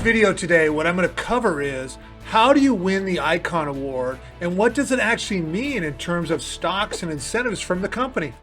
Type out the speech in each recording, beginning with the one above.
video today, what I'm going to cover is how do you win the Icon Award and what does it actually mean in terms of stocks and incentives from the company?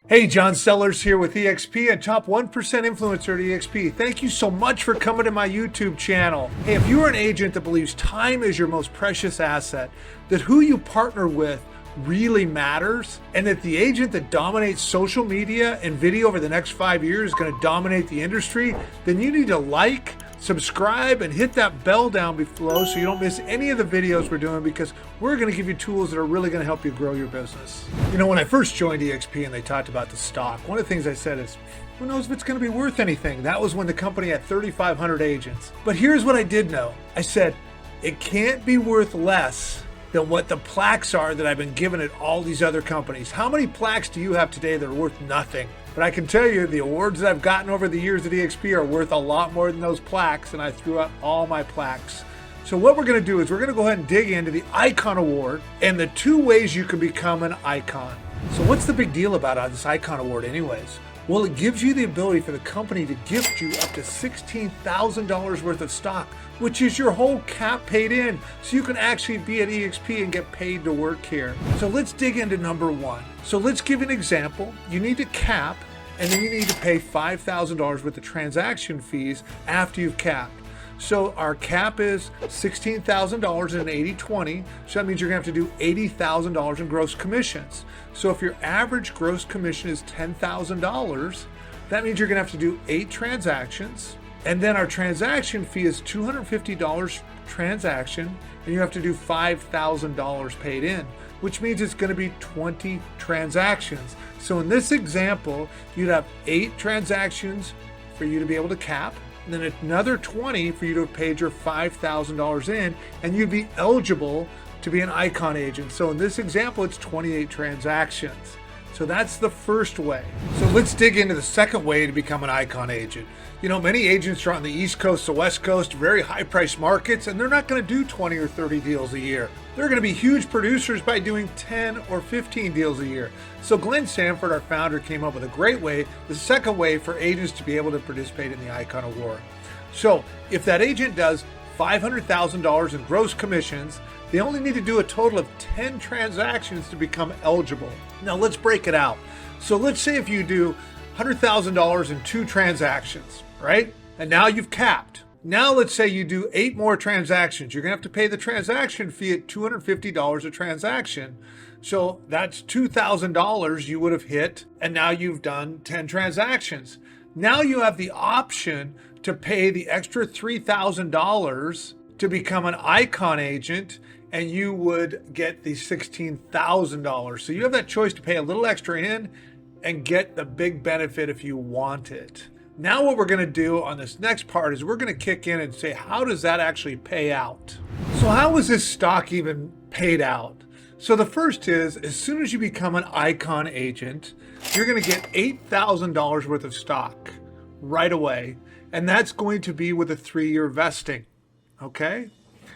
Hey, John Sellers here with eXp and top 1% influencer at eXp. Thank you so much for coming to my YouTube channel. Hey, if you're an agent that believes time is your most precious asset, that who you partner with really matters, and that the agent that dominates social media and video over the next 5 years is going to dominate the industry, then you need to like, subscribe, and hit that bell down below so you don't miss any of the videos we're doing, because we're going to give you tools that are really going to help you grow your business. You know, when I first joined eXp and they talked about the stock, one of the things I said is, who knows if it's going to be worth anything? That was when the company had 3,500 agents. But here's what I did know. I said, it can't be worth less than what the plaques are that I've been given at all these other companies. How many plaques do you have today that are worth nothing? But I can tell you the awards that I've gotten over the years at eXp are worth a lot more than those plaques, and I threw out all my plaques. So what we're gonna do is we're gonna go ahead and dig into the Icon Award and the 2 ways you can become an icon. So what's the big deal about this Icon Award anyways? Well, it gives you the ability for the company to gift you up to $16,000 worth of stock, which is your whole cap paid in. So you can actually be at eXp and get paid to work here. So let's dig into number 1. So let's give an example. You need to cap, and then you need to pay $5,000 worth of transaction fees after you've capped. So our cap is $16,000 in an 80-20. So that means you're gonna have to do $80,000 in gross commissions. So if your average gross commission is $10,000, that means you're gonna have to do 8 transactions. And then our transaction fee is $250 transaction, and you have to do $5,000 paid in, which means it's gonna be 20 transactions. So in this example, you'd have 8 transactions for you to be able to cap, and then another 20 for you to have paid your $5,000 in, and you'd be eligible to be an Icon agent. So in this example, it's 28 transactions. So that's the first way. So let's dig into the second way to become an Icon agent. You know, many agents are on the East Coast, the West Coast, very high price markets, and they're not gonna do 20 or 30 deals a year. They're gonna be huge producers by doing 10 or 15 deals a year. So Glenn Sanford, our founder, came up with a great way, the second way for agents to be able to participate in the Icon Award. So if that agent does $500,000 in gross commissions, they only need to do a total of 10 transactions to become eligible. Now let's break it out. So let's say if you do $100,000 in 2 transactions, right? And now you've capped. Now let's say you do 8 more transactions. You're gonna have to pay the transaction fee at $250 a transaction. So that's $2,000 you would have hit, and now you've done 10 transactions. Now you have the option to pay the extra $3,000 to become an Icon agent, and you would get the $16,000. So you have that choice to pay a little extra in and get the big benefit if you want it. Now what we're gonna do on this next part is we're gonna kick in and say, how does that actually pay out? So how is this stock even paid out? So the first is, as soon as you become an Icon agent, you're gonna get $8,000 worth of stock right away. And that's going to be with a 3-year vesting, okay?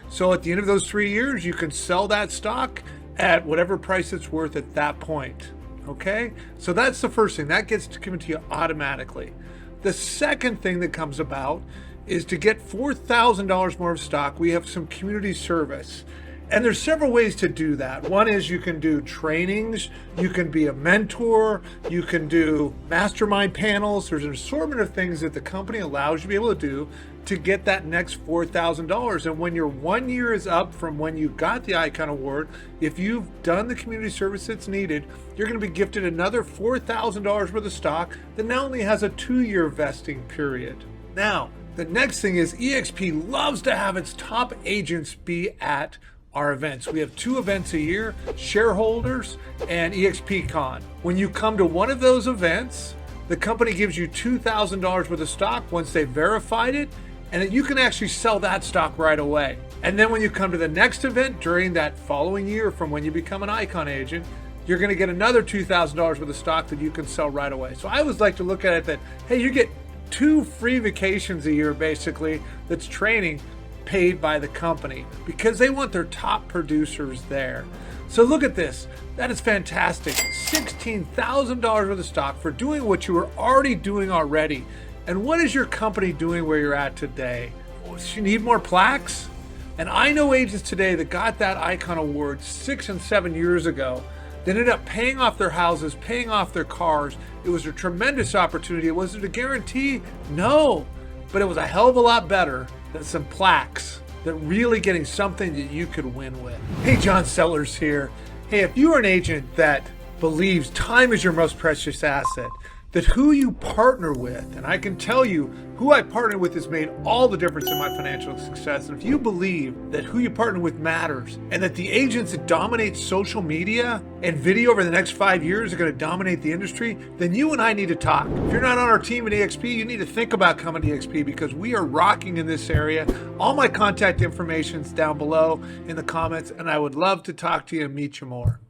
So at the end of those 3 years, you can sell that stock at whatever price it's worth at that point, okay? So that's the first thing, that gets given to you automatically. The second thing that comes about is to get $4,000 more of stock, we have some community service. And there's several ways to do that. One is you can do trainings, you can be a mentor, you can do mastermind panels. There's an assortment of things that the company allows you to be able to do to get that next $4,000. And when your 1 year is up from when you got the Icon Award, if you've done the community service that's needed, you're gonna be gifted another $4,000 worth of stock that now only has a 2-year vesting period. Now, the next thing is eXp loves to have its top agents be at our events. We have 2 events a year, Shareholders and eXpCon. When you come to one of those events, the company gives you $2,000 worth of stock once they've verified it, and then you can actually sell that stock right away. And then when you come to the next event during that following year from when you become an Icon agent, you're gonna get another $2,000 worth of stock that you can sell right away. So I always like to look at it that, hey, you get 2 free vacations a year basically that's training paid by the company because they want their top producers there. So look at this. That is fantastic. $16,000 worth of stock for doing what you were already doing already. And what is your company doing where you're at today? You need more plaques? And I know agents today that got that icon award 6 and 7 years ago. They ended up paying off their houses, paying off their cars. It was a tremendous opportunity. Was it a guarantee? No, but it was a hell of a lot better than some plaques that really getting something that you could win with. Hey, John Sellers here. Hey, if you are an agent that believes time is your most precious asset, that who you partner with, and I can tell you who I partner with has made all the difference in my financial success. And if you believe that who you partner with matters and that the agents that dominate social media and video over the next 5 years are going to dominate the industry, then you and I need to talk. If you're not on our team at eXp, you need to think about coming to eXp because we are rocking in this area. All my contact information is down below in the comments, and I would love to talk to you and meet you more.